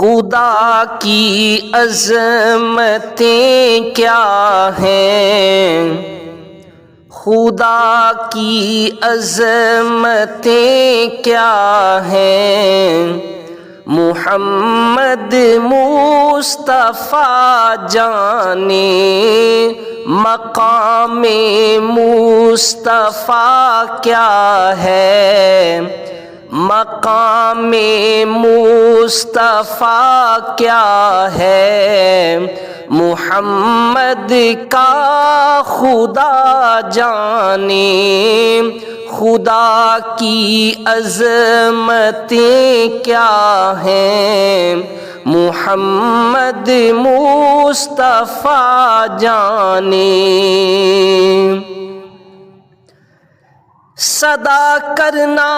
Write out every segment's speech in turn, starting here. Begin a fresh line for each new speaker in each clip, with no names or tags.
خدا کی عظمتیں کیا ہیں، خدا کی عظمتیں کیا ہیں، محمد مصطفیٰ جانے مقام مصطفیٰ کیا ہے، مقام مصطفیٰ کیا ہے، محمد کا خدا جانے خدا کی عظمتیں کیا ہیں، محمد مصطفیٰ جانے۔ صدا کرنا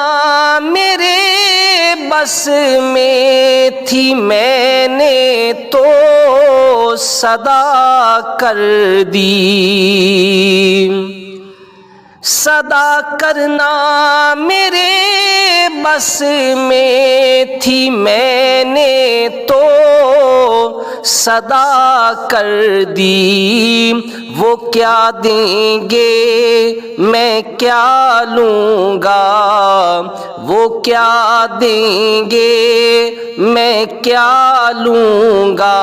میرے بس میں تھی، میں نے تو صدا کر دی، صدا کرنا میرے بس میں تھی، میں نے تو صدا کر دی، وہ کیا دیں گے میں کیا لوں گا، وہ کیا دیں گے میں کیا لوں گا،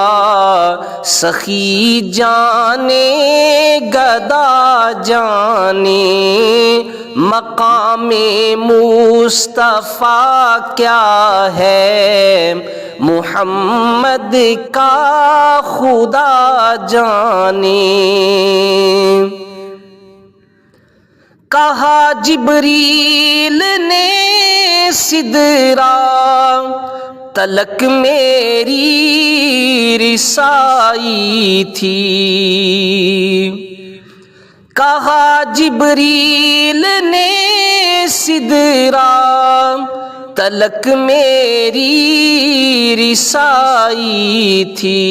سخی جانے گدا جانے مقام مصطفیٰ کیا ہے، محمد کا خدا جانے۔ کہا جبریل نے سدرا تلک میری رسائی تھی، کہا جبریل نے سدرا تلک میری رسائی تھی،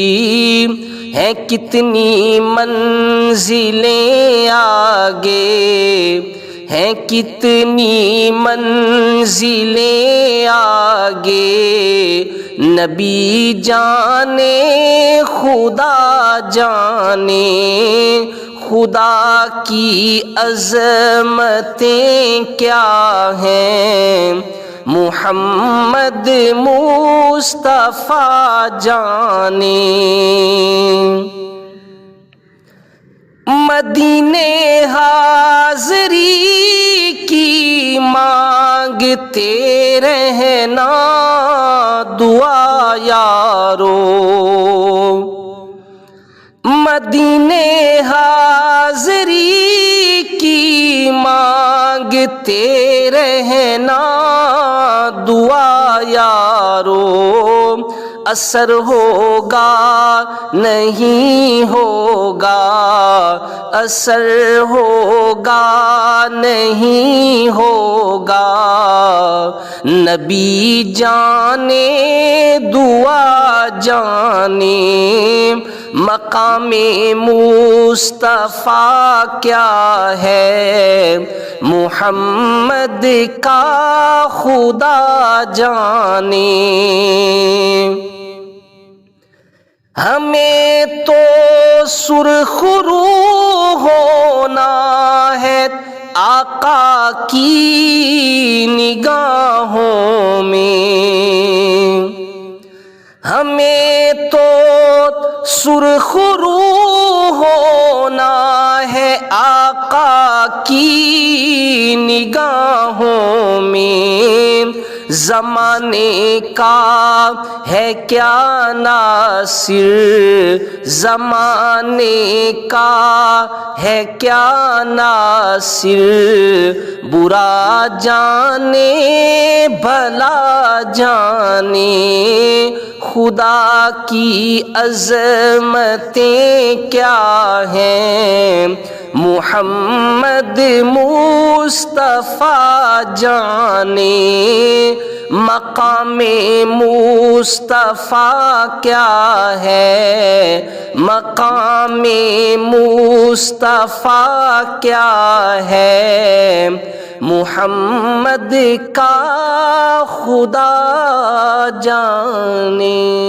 ہیں کتنی منزلیں آگے، ہیں کتنی منزلیں آگے، نبی جانے خدا جانے خدا کی عظمتیں کیا ہیں، محمد مصطفیٰ جانے۔ مدینے حاضری کی مانگتے رہنا دعا یارو، مدینے حاضری کی مانگتے رہنا دعا یارو، اثر ہوگا نہیں ہوگا، اثر ہوگا نہیں ہوگا، نبی جانے دعا جانے مقام مصطفیٰ کیا ہے، محمد کا خدا جانے۔ ہمیں تو سرخ رو ہونا ہے آقا کی نگاہوں میں، ہمیں تو سرخ رو ہونا ہے آقا کی نگاہوں میں، زمانے کا ہے کیا ناصر، زمانے کا ہے کیا ناصر، برا جانے بھلا جانے خدا کی عظمتیں کیا ہیں، محمد مصطفیٰ جانے مقام مصطفیٰ کیا ہے، مقام مصطفیٰ کیا ہے، محمد کا خدا جانے۔